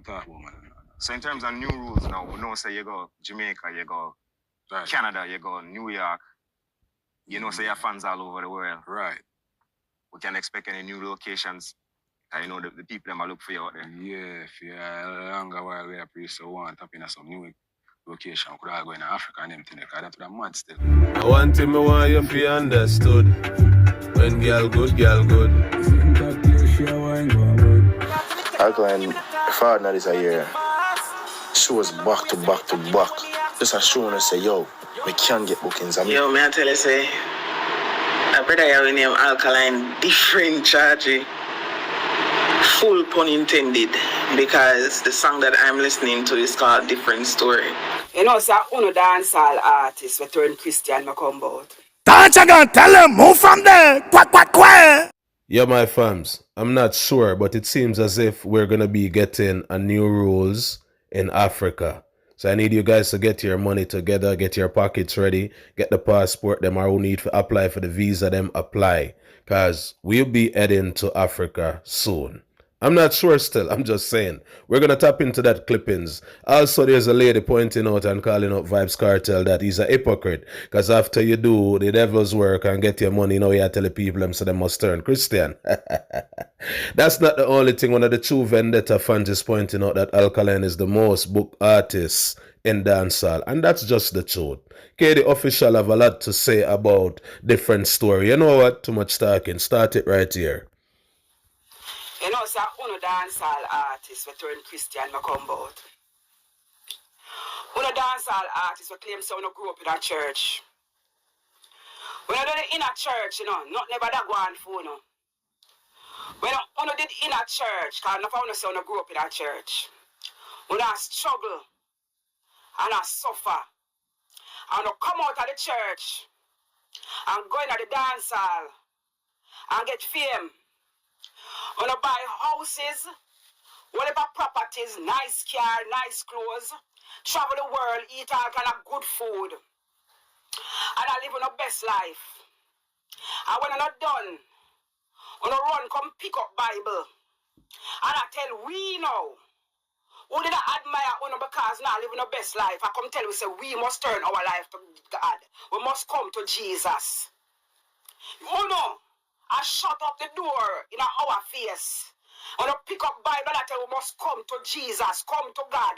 talk about, man. So in terms of new rules now, we know say you go Jamaica, you go Canada, you go New York. You know, say your fans all over the world. Right. We can expect any new locations. I know the people that might look for you out there. Yeah, if you're a longer while we are pretty so want to in some new location. Could I go in Africa and them things? Because that's what I'm mad still. I want him, I want you to be understood. When girl good, girl good. Alkaline, father now this a year. Shows back to back to back. Just a showing us say, yo, we can't get bookings. Yo, man, I tell you, say, I brother have name Alkaline, different charge. Full pun intended, because the song that I'm listening to is called Different Story. You know, so uno dancehall artist we turn Christian me come out. Dance again, tell him, move from there. Quack, quack, quack. Yeah, my fams, I'm not sure, but it seems as if we're going to be getting a new rules in Africa. So I need you guys to get your money together, get your pockets ready, get the passport, them who need to apply for the visa, them apply. Because we'll be heading to Africa soon. I'm not sure still, I'm just saying. We're going to tap into that clippings. Also, there's a lady pointing out and calling out Vybz Kartel that he's a hypocrite. Because after you do the devil's work and get your money, you know, you tell the people them so they must turn Christian. That's not the only thing. One of the true Vendetta fans is pointing out that Alkaline is the most booked artist in dancehall. And that's just the truth. Okay, the official have a lot to say about different story. You know what? Too much talking. Start it right here. You know, so uno dancehall artist we turn Christian me come out. Uno dancehall artist we claim so uno grew up in a church. When I did it in a church, you know, not never that go on for no. When uno did in a church, because enough of uno say uno grew up in a church. Uno struggle and I suffer. And uno come out of the church and go into the dancehall and get fame. Wanna buy houses, whatever properties, nice car, nice clothes, travel the world, eat all kind of good food. And I live on the best life. And when I'm not done, wanna run, come pick up Bible. And I tell we now, who did I admire uno because now I live in the best life. I come tell we say we must turn our life to God. We must come to Jesus. Uno, I shut up the door in our face. When I pick up Bible, I tell we must come to Jesus, come to God.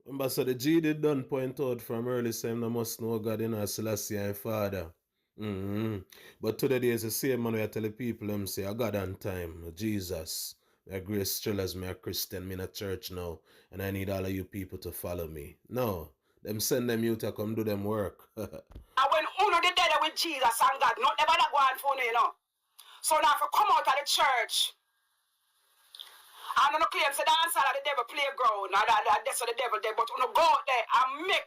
Remember, so the G did done point out from early saying they must know God in our Selassie and Father. But today is the same man where I tell the people them say, I God on time, Jesus. Me a grace thrillers, me a Christian, me in a church now, and I need all of you people to follow me. No, them send them you to come do them work. And when uno did that with Jesus and God, not never that go on for you know. So now if you come out of the church, and you claim say dancehall at the devil playground, that's what the devil did, but you go out there and make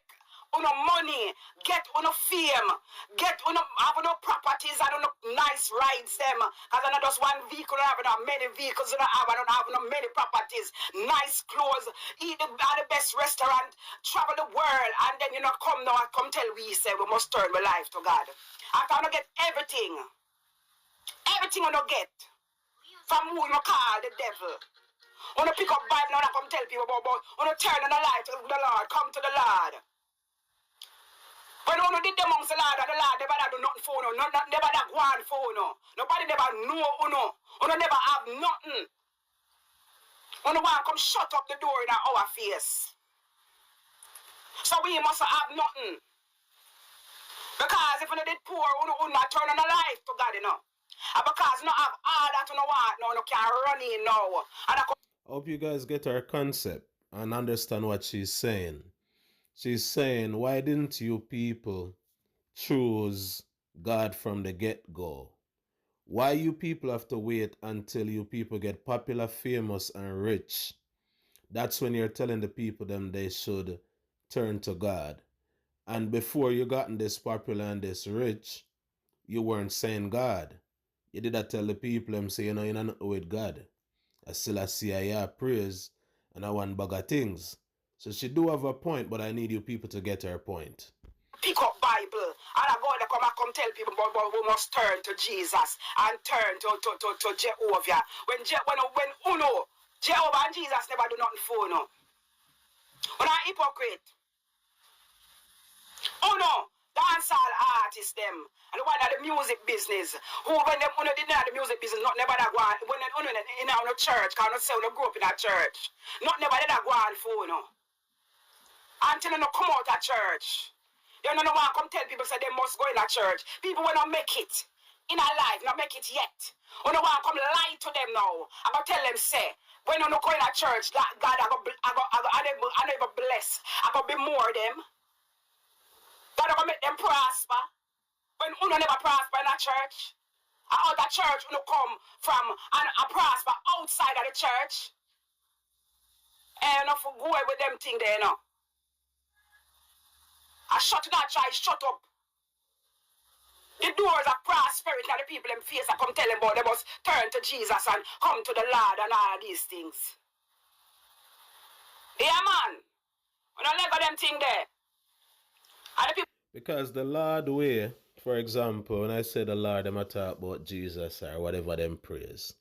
money, get fame, get have properties and nice rides them. Because I not just one vehicle, I have many vehicles, I don't have many properties, nice clothes, eat at the best restaurant, travel the world, and then you know come now and come tell we say we must turn my life to God. After I get everything. Everything you get from who you call the devil. When you pick up Bible now and come tell people about when you turn on the light to the Lord, come to the Lord. When you did the amongst the Lord and the Lord never do nothing for you, never that go on for you. Nobody never know you never have nothing. When you want to come shut up the door in our face. So we must have nothing. Because if you did poor, you not turn on the life to God, you know. And because you have all that you want now, you can't run in now. And I hope you guys get her concept and understand what she's saying. She's saying, why didn't you people choose God from the get-go? Why you people have to wait until you people get popular, famous, and rich? That's when you're telling the people them they should turn to God. And before you gotten this popular and this rich, you weren't saying God. You did not tell the people them say, you know, you're not with God. I still see I praise and I want bag of things. So she do have a point, but I need you people to get her point. Pick up Bible and I go there come tell people but we must turn to Jesus and turn to Jehovah. When uno Jehovah and Jesus never do nothing for no. When I hypocrite. Oh no, dancehall artists them. And the one that the music business. Who when them didn't have the music business, not never that go on. When they in our church, can't say when they grow up in a church. Not never that go on for no. Until they come out of church. You don't know why I come tell people say they must go in a church. People will not make it in our life, not make it yet. You know why I come lie to them now. I'm gonna tell them say, when you not go in a church, God I never bless. I gonna be more them. God gonna make them prosper. When you never prosper in a church, out of church you come from and prosper outside of the church. And you for go away with them thing there now. I shut that try, shut up. The doors of prosperity and the people in face I come tell them about they must turn to Jesus and come to the Lord and all these things. Yeah man. When I let go them thing there. And the people Because the Lord way, for example, when I say the Lord, I'm talk about Jesus or whatever them praise.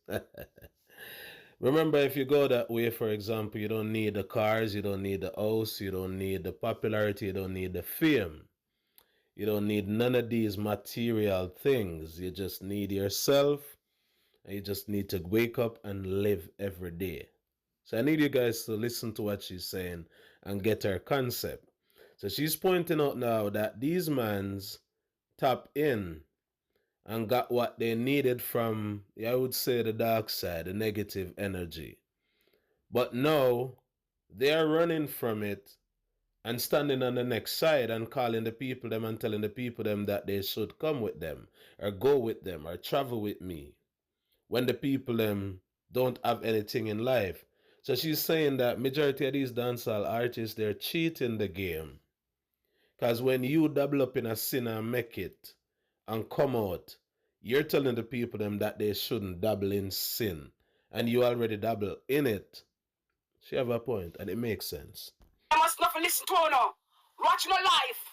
Remember, if you go that way, for example, you don't need the cars, you don't need the house, you don't need the popularity, you don't need the fame. You don't need none of these material things. You just need yourself, and you just need to wake up and live every day. So I need you guys to listen to what she's saying and get her concept. So she's pointing out now that these mans tap in and got what they needed from, I would say, the dark side, the negative energy. But now they are running from it and standing on the next side and calling the people them and telling the people them that they should come with them or go with them or travel with me when the people them don't have anything in life. So she's saying that majority of these dancehall artists, they're cheating the game. Because when you double up in a sin and make it and come out, you're telling the people them that they shouldn't double in sin. And you already double in it. She have a point, and it makes sense. I must not listen to her now. Watch no life.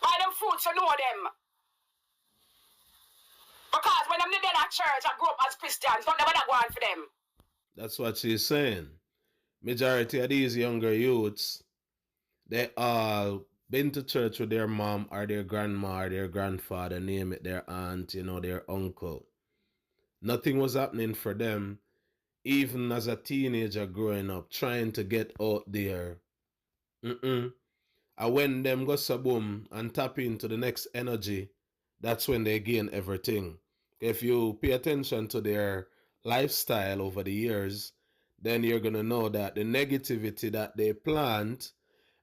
Buy them fruits, you know them. Because when I'm there at church, I grew up as Christians. Don't never that go on for them. That's what she's saying. Majority of these younger youths, they all been to church with their mom or their grandma or their grandfather, name it, their aunt, their uncle. Nothing was happening for them, even as a teenager growing up, trying to get out there. And when them go saboom and tap into the next energy, that's when they gain everything. If you pay attention to their lifestyle over the years, then you're going to know that the negativity that they plant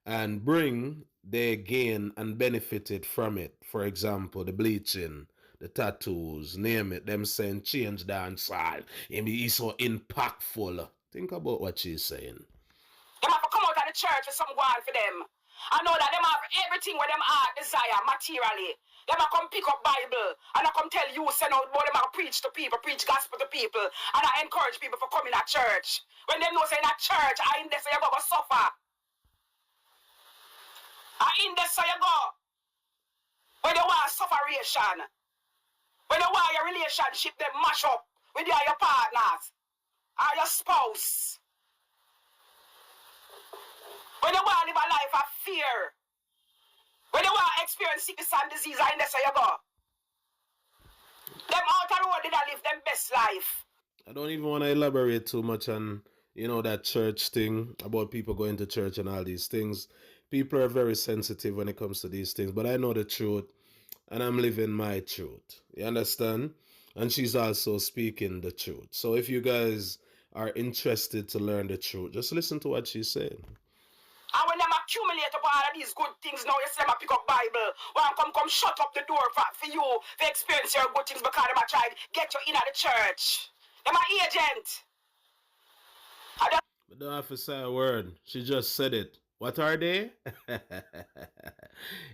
and bring, they gain and benefited from it. For example, the bleaching, the tattoos, name it, them saying change dancehall. He's so impactful. Think about what she's saying. Them have to come out of the church with some one for them. I know that them have everything where them heart desire materially. Them have come pick up Bible and I come tell you, send out what them have preach to people, preach gospel to people, and I encourage people for coming to church. When them know say in a church, I in there so you go suffer. I in there so you go. When you want sufferation, when you want your relationship, them mash up with your partners or your spouse. When you want to live a life of fear, when you want to experience sickness and disease, I in there so you go. Them out the road did I live them best life. I don't even want to elaborate too much on, that church thing, about people going to church and all these things. People are very sensitive when it comes to these things, but I know the truth, and I'm living my truth. You understand? And she's also speaking the truth. So if you guys are interested to learn the truth, just listen to what she's saying. And when them accumulate up all of these good things now, you see them pick up Bible. When come shut up the door for you to experience your good things because them try to get you in at the church. Them are agent. But don't have to say a word. She just said it. What are they?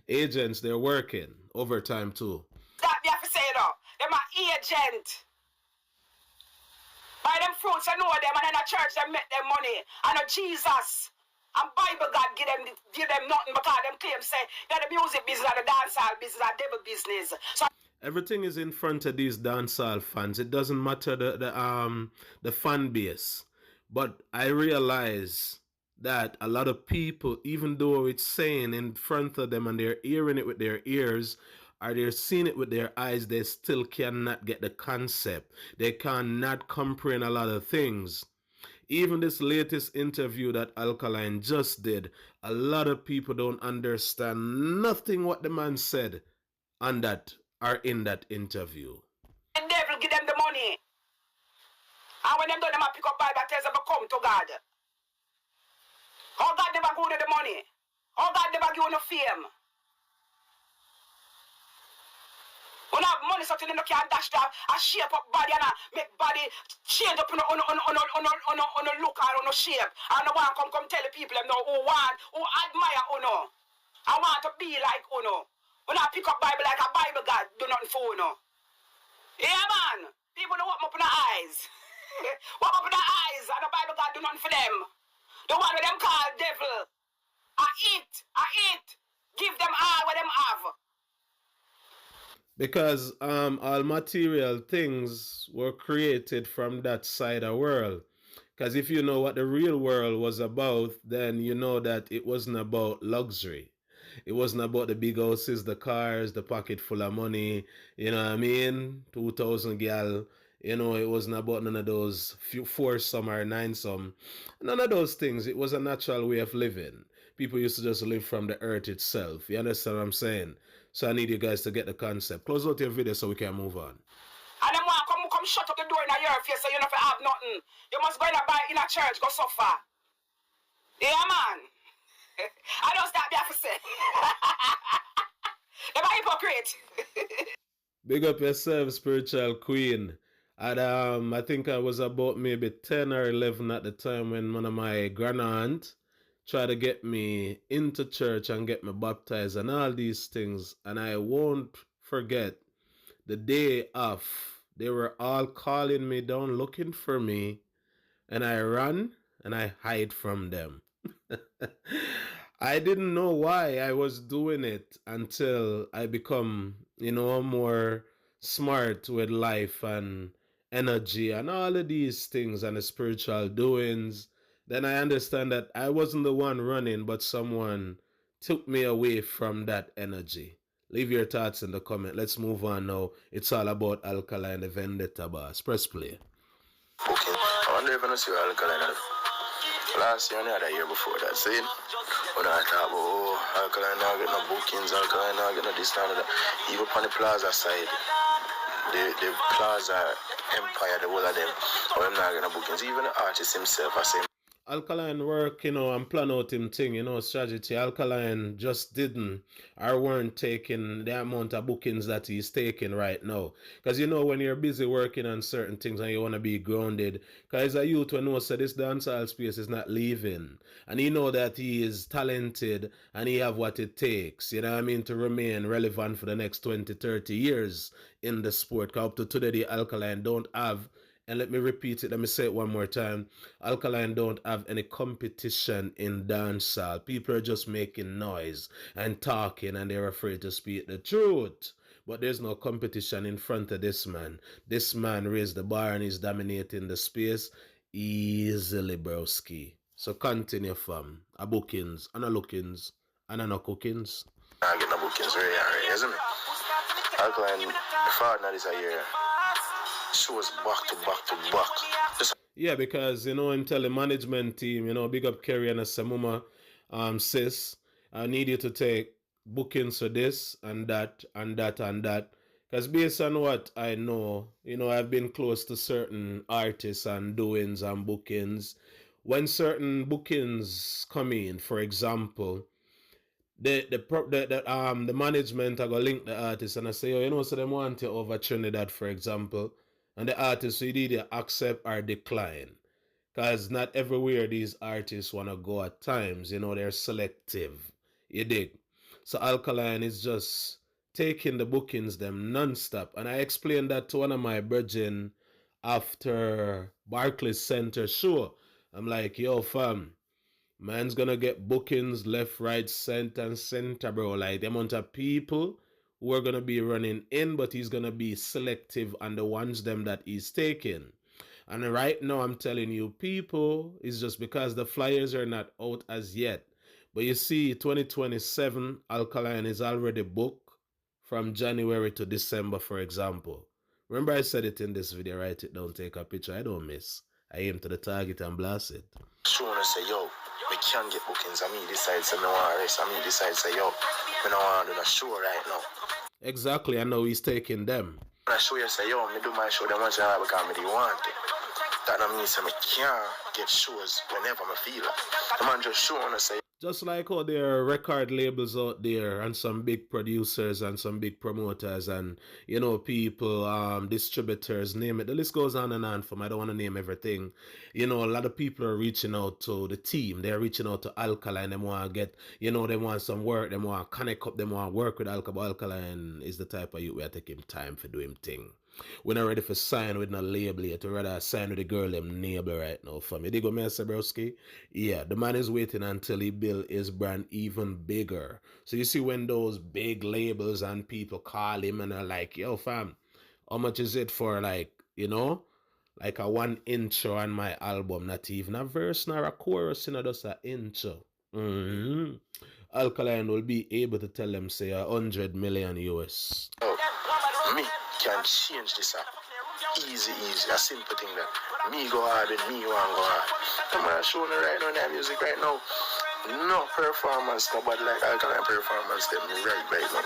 Agents, they're working. Overtime too. That you have to say though. Them are agent. Buy them fruits, I know them, and in the church they make them money. I know Jesus. And Bible God give them nothing because them claim say that the music business and the dancehall business are devil business. So Everything is in front of these dancehall fans. It doesn't matter the fan base. But I realize that a lot of people, even though it's saying in front of them and they're hearing it with their ears, or they're seeing it with their eyes, they still cannot get the concept. They cannot comprehend a lot of things. Even this latest interview that Alkaline just did, a lot of people don't understand nothing what the man said on that or in that interview. The devil give them the money. And when them done, them pick up Bible tells them to come to God. Oh, God never give you the money. Oh, God never give you no fame. When I have money, so you can dash that and shape up body and make body change up on a look or on a shape. And I want come tell the people them know who admire uno. I want to be like uno. When I pick up Bible like a Bible God, do nothing for uno. Yeah, man. People don't open up in the eyes. Open up in the eyes, and the Bible God do nothing for them. The one with them call devil. I eat. Give them all what them have. Because all material things were created from that side of the world. Because if you know what the real world was about, then you know that it wasn't about luxury. It wasn't about the big houses, the cars, the pocket full of money, you know what I mean? 2,000 gal. You know, it wasn't about none of those foursome or ninesome. None of those things. It was a natural way of living. People used to just live from the earth itself. You understand what I'm saying? So I need you guys to get the concept. Close out your video so we can move on. And them want come shut up the door in your face so you don't have nothing. You must go in a buy in a church, go suffer. Yeah, man. I don't stop you have to say. They're hypocrite. Big up yourself, spiritual queen. And I think I was about maybe 10 or 11 at the time when one of my grandaunt tried to get me into church and get me baptized and all these things. And I won't forget the day off, they were all calling me down looking for me. And I ran and I hide from them. I didn't know why I was doing it until I become, more smart with life and energy and all of these things and the spiritual doings. Then I understand that I wasn't the one running, but someone took me away from that energy. Leave your thoughts in the comment. Let's move on now. It's all about Alkaline, the Vendetta boss. Press play. Okay. I wonder if I know see Alkaline. Last year and the other year before that, see? When I talk about, Alkaline now get no bookings, Alkaline now get no this and that. Even on the plaza side, the plaza empire, the whole of them, or them not get no bookings. Even the artist himself, I say. Alkaline work, and plan out him thing, strategy. Alkaline just didn't or weren't taking the amount of bookings that he's taking right now. Because, when you're busy working on certain things and you want to be grounded, because a youth when knows that this dancehall space is not leaving. And you know that he is talented and he have what it takes, to remain relevant for the next 20, 30 years in the sport. Because up to today, the Alkaline don't have. And let me repeat it, let me say it one more time. Alkaline don't have any competition in dancehall. People are just making noise and talking and they're afraid to speak the truth. But there's no competition in front of this man. This man raised the bar and he's dominating the space easily, broski. So continue, fam. A bookings, and a lookings, and a no cookings. I get no bookings, right, isn't it? Alkaline, the father is a year. Shows back to back. Yeah, because, him tell the management team, big up Kerry and Samuma, sis, I need you to take bookings for this and that and that and that. Because based on what I know, I've been close to certain artists and doings and bookings. When certain bookings come in, for example, the management are going to link the artist and I say, so they want you over Trinidad, for example. And the artists, you either accept or decline. Because not everywhere these artists want to go at times. They're selective. You dig? So Alkaline is just taking the bookings them non-stop. And I explained that to one of my brethren after Barclays Center show. I'm like, yo, fam, man's gonna get bookings left, right, center, bro. Like, the amount of people who are going to be running in, but he's going to be selective on the ones them that he's taking. And right now, I'm telling you, people, it's just because the flyers are not out as yet. But you see, 2027, Alkaline is already booked from January to December, for example. Remember I said it in this video, write it down, take a picture. I don't miss. I aim to the target and blast it. Soon I say, yo, we can't get bookings. I mean, decide say, no one rest. I mean, decide say, yo, we don't want to do a show right now. Exactly, I know he's taking them. When I show you, say, yo, me do my show, then once I have because I want it. That don't mean say, I can't get shows whenever I feel it. The man just showing us say, just like how there are record labels out there and some big producers and some big promoters and, you know, people, distributors, name it. The list goes on and on from, I don't want to name everything. You know, a lot of people are reaching out to the team. They're reaching out to Alkaline. They want to get, you know, they want some work. They want to connect up. They want to work with Alkaline. Alkaline is the type of youth where I take him time for doing thing. We're not ready for sign with no label yet. We'd rather sign with the girl them neighbor right now for me. They go, Mr. Broski. Yeah, the man is waiting until he build his brand even bigger. So you see when those big labels and people call him and are like, yo fam, how much is it for, like, you know, like a one intro on my album, not even a verse nor a chorus, you know, just an intro. Alkaline will be able to tell them, say, 100 million US. oh, me can change this up. Easy, a simple thing that me go hard and me want go hard. I'm not showing right now in that music right now. No performance, nobody like Alkaline performance, them right now.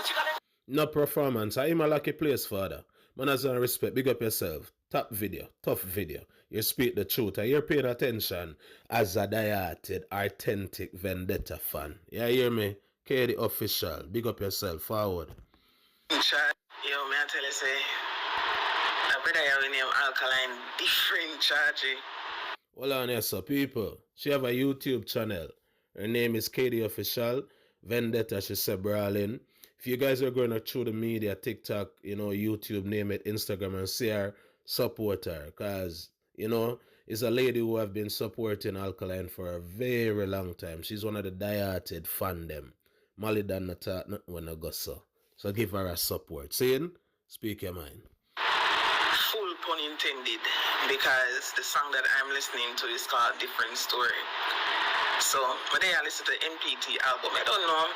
No performance. I'm a lucky place, father. Man, as a respect, big up yourself. Top video, tough video. You speak the truth and you're paying attention as a dieted, authentic Vendetta fan. You hear me? KD official. Big up yourself. Forward. Yo, man, I tell you, say, I brother you name Alkaline different charge. Hold on here, so people. She have a YouTube channel. Her name is KD Official. Vendetta, she said, brawling. If you guys are going through the media, TikTok, you know, YouTube, name it, Instagram, and see her, support her. Because, you know, it's a lady who have been supporting Alkaline for a very long time. She's one of the dieted fan them. Molly done not talk nothing when I go so. So give her a support. Saying, speak your mind. Full pun intended, because the song that I'm listening to is called Different Story. So, when I listen to the MPT album, I don't know.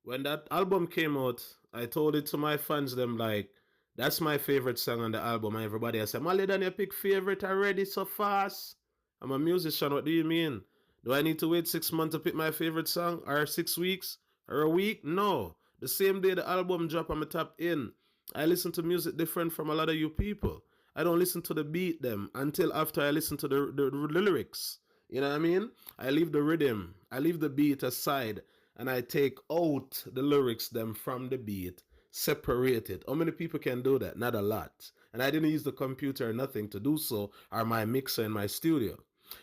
When that album came out, I told it to my fans, them like, that's my favorite song on the album. And everybody I said, Molly, done you pick favorite already so fast? I'm a musician, what do you mean? Do I need to wait 6 months to pick my favorite song? Or 6 weeks? Or a week? No. The same day the album drop, I'm a top in. I listen to music different from a lot of you people. I don't listen to the beat them until after I listen to the lyrics. You know what I mean? I leave the rhythm, I leave the beat aside, and I take out the lyrics them from the beat, separate it. How many people can do that? Not a lot. And I didn't use the computer or nothing to do so, or my mixer in my studio.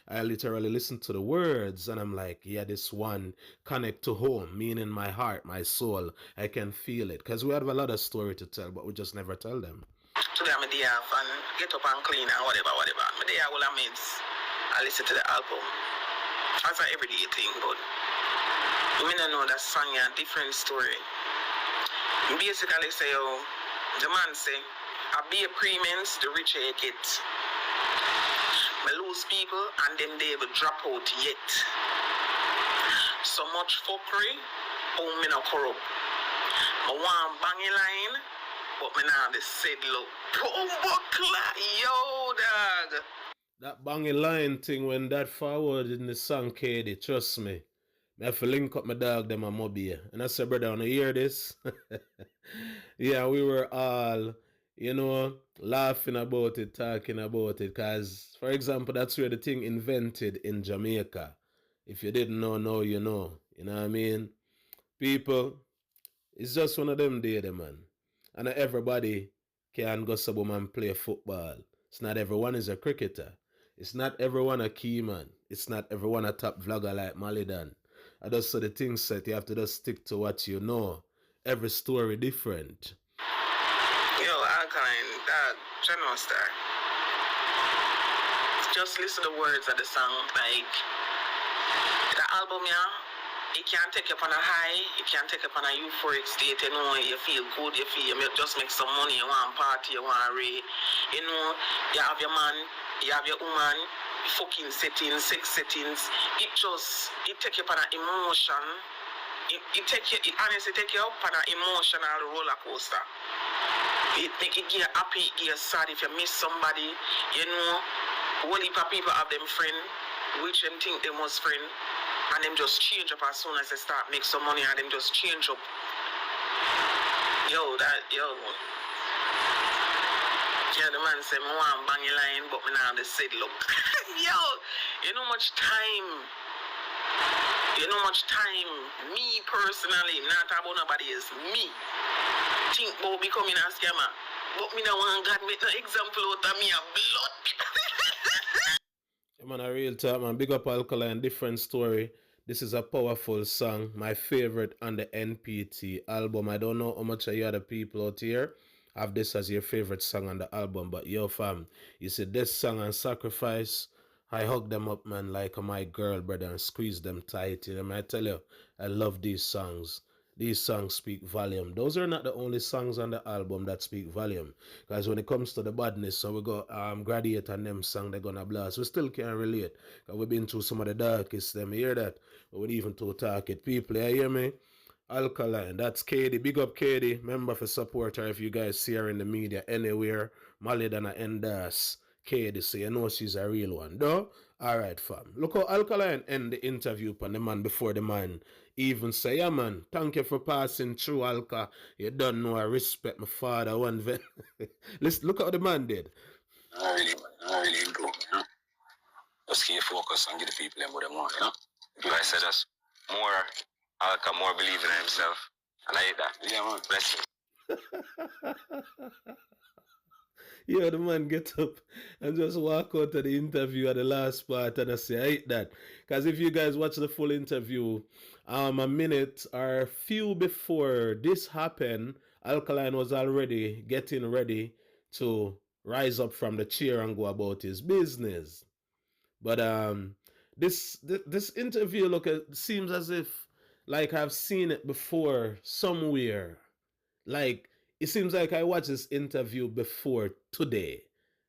I literally listen to the words and I'm like, yeah, this one connect to home, meaning my heart, my soul. I can feel it. Because we have a lot of story to tell, but we just never tell them. Today I'm there and get up and clean and whatever. I'm there all I means. I listen to the album. That's an everyday thing, but you may not know that song is a different story. You basically say, oh, the man say, I be a premiums, the richer you get. I lose people and then they will drop out yet. So much fuckery, oh, me not corrupt. I want bang line, but me now the said look. Yo, dog. That banging line thing when that forward in the song, KD, trust me. I have to link up my dog, them and Moby. And I said, brother, wanna hear this? Yeah, we were all, you know, laughing about it, talking about it. Because, for example, that's where the thing invented in Jamaica. If you didn't know, now you know. You know what I mean? People, it's just one of them days, man. And not everybody can go sub and play football. It's not everyone is a cricketer. It's not everyone a key man. It's not everyone a top vlogger like Malidan. I just saw the thing set. You have to just stick to what you know. Every story different. Yo, Alkaline, that channel star. Just listen to the words of the song. Like, the album, yeah, it can take you on a high, it can take you on a euphoric state, you know, you feel good, you just make some money, you want party, you want raid. You know, you have your man, you have your woman, fucking settings, sex settings. It take you on an emotion. It honestly take you up on an emotional roller coaster. It make you get happy, get sad if you miss somebody, you know. Whole heap of people have them friend, which them think they must friend. And them just change up as soon as they start make some money, and them just change up. Yo. Yeah, the man say, I want bang a line, but me now they said, look. Yo, you know much time. Me personally, not about nobody else, me. Think about becoming a scammer. But me now want God make no example out of me a blood. Man, a real talk, man. Big up Alkaline, different story. This is a powerful song, my favorite on the NPT album. I don't know how much of you other people out here have this as your favorite song on the album, but yo fam, you see this song on Sacrifice, I hug them up, man, like my girl, brother, and squeeze them tight. You know, I tell you, I love these songs. These songs speak volume. Those are not the only songs on the album that speak volume. Because when it comes to the badness, so we got Graduate and them song they're gonna blast. We still can't relate. Because we've been through some of the darkest. Them hear that? We even to talk it. People, you hear me? Alkaline, that's Katie. Big up Katie. Member for support her if you guys see her in the media anywhere. Molly Dana Endas. Katie, so you know she's a real one, though. Alright, fam. Look how Alkaline end the interview upon the man before the man even say, yeah, man, thank you for passing through, Alka. You don't know I respect my father. Listen, look how the man did. I really improve, you know. Just keep focus and give the people them what they want, you know. If I said that's more Alka, more believing in himself. And I hate that. Yeah, man. Bless you. Yeah, the man get up and just walk out of the interview at the last part, and I say, I hate that. Because if you guys watch the full interview, a minute or few before this happened, Alkaline was already getting ready to rise up from the chair and go about his business. But this interview, look, it seems as if like I've seen it before somewhere. Like, it seems like I watched this interview before today,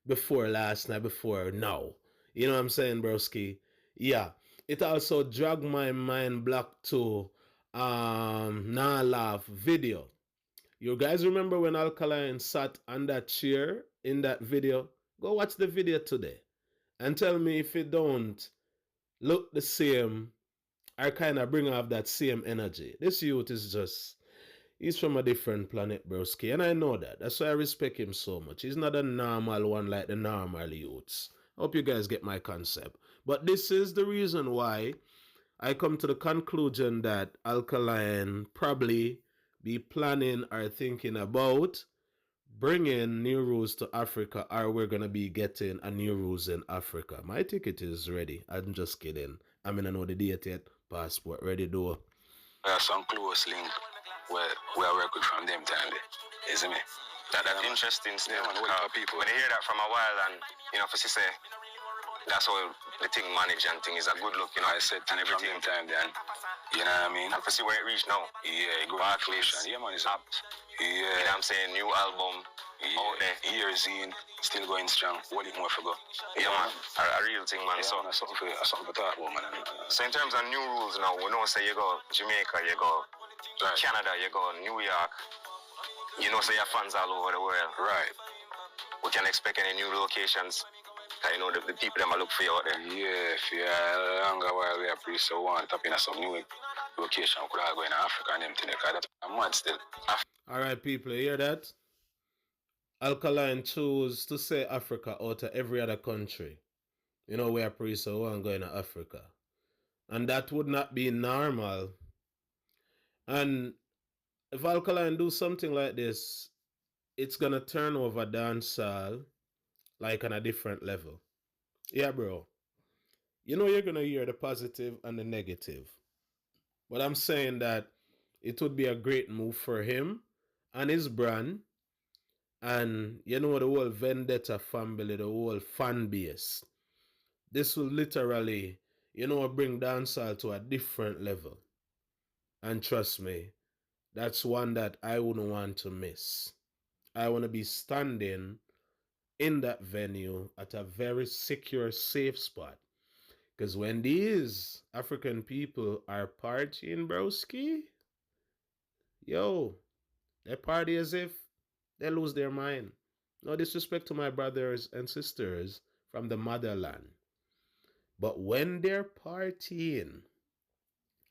before last night, before now. You know what I'm saying, broski? Yeah. It also dragged my mind back to Nah Laugh video. You guys remember when Alkaline sat on that chair in that video? Go watch the video today and tell me if it don't look the same or kind of bring off that same energy. This youth is just... He's from a different planet, broski, and I know that. That's why I respect him so much. He's not a normal one like the normal youths. I hope you guys get my concept. But this is the reason why I come to the conclusion that Alkaline probably be planning or thinking about bringing new rules to Africa, or we're going to be getting a new rules in Africa. My ticket is ready. I'm just kidding. I mean, I know the date yet. Passport ready, though. There's some close link where I work with from them time, isn't it? That's interesting still. Yeah, people. When they hear that from a while, and you know, for she say that's how the thing managed and thing is a good look, you know. I said and everything time then, you know what I mean? And for see where it reached now. Yeah, good Barclays, yeah, man, it's up. Yeah, you know what I'm saying? New album out there. Years in, still going strong. What it more for go? Yeah, man, a real thing, man. Yeah, So man, something for talk about, man. So in terms of new rules now, we know say you go Jamaica, you go right. Canada, you go New York. You know, say your fans all over the world. Right. We can expect any new locations. You know, the people that might look for you out there. Yeah, if you are longer while we are pretty so want to in some new location, could I go in Africa and them thing, because I'm mad still. Alright, people, you hear that? Alkaline chose to say Africa out of every other country. You know, we are pretty so want to go in Africa. And that would not be normal. And if Alkaline do something like this, it's gonna turn over dancehall like on a different level. Yeah, bro. You know you're gonna hear the positive and the negative. But I'm saying that it would be a great move for him and his brand. And you know the whole Vendetta family, the whole fan base. This will literally, you know, bring dancehall to a different level. And trust me, that's one that I wouldn't want to miss. I want to be standing in that venue at a very secure, safe spot. Because when these African people are partying, broski, yo, they party as if they lose their mind. No disrespect to my brothers and sisters from the motherland. But when they're partying,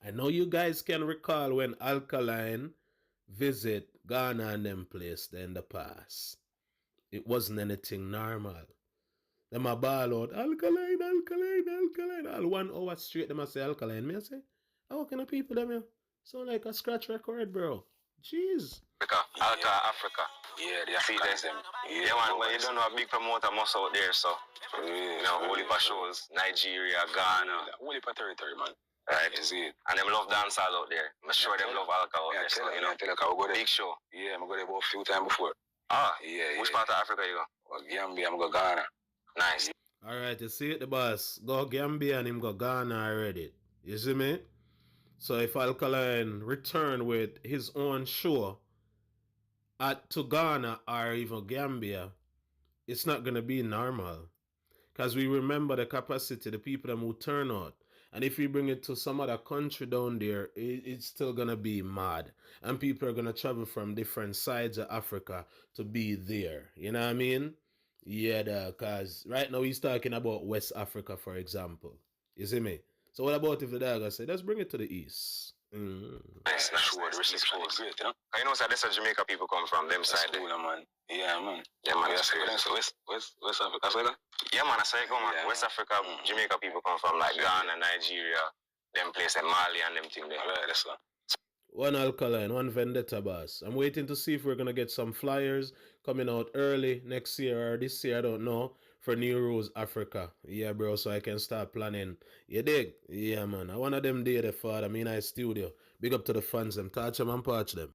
I know you guys can recall when Alkaline visit Ghana and them place in the past. It wasn't anything normal. Them a ball out, Alkaline, Alkaline, Alkaline. All 1 hour straight, them a say Alkaline. Me a say, how can the people them here? Sound like a scratch record, bro. Jeez. Africa. Yeah, the Africans them. Yeah, man, well, you don't know a big promoter must out there, so. You know, whole heap of shows. Nigeria, Ghana. Whole heap of territory, man. Right. Is it? And them love dancehall out there. I'm sure them love alcohol out there, so, you know. I'll go there. Big show. Yeah, I'm going there about a few times before. Ah, yeah. Which part of Africa you go? Well, Gambia, I'm going to Ghana. Nice. Alright, you see it, the boss. Go Gambia and him go Ghana already. You see me? So if Alkaline return with his own show to Ghana or even Gambia, it's not going to be normal. Because we remember the capacity, the people that will turn out. And if we bring it to some other country down there, it's still going to be mad. And people are going to travel from different sides of Africa to be there. You know what I mean? Yeah, because right now he's talking about West Africa, for example. You see me? So what about if the dog say, let's bring it to the East? Nice. The reception is great, you know? You know, so that's where Jamaica people come from, them side there. Man. Yeah, man. Yeah, man. West Africa. Yeah, man, I say go, man. Yeah, West Africa, Jamaica people come from, like Ghana, Nigeria, them places, Mali and them thing there. Right, that's right. One Alkaline, one Vendetta, boss. I'm waiting to see if we're going to get some flyers coming out early next year or this year, I don't know, for New Rules Africa. Yeah, bro, so I can start planning. You dig? Yeah, man. I want them day the father, in studio. Big up to the fans, them. Touch them and patch them.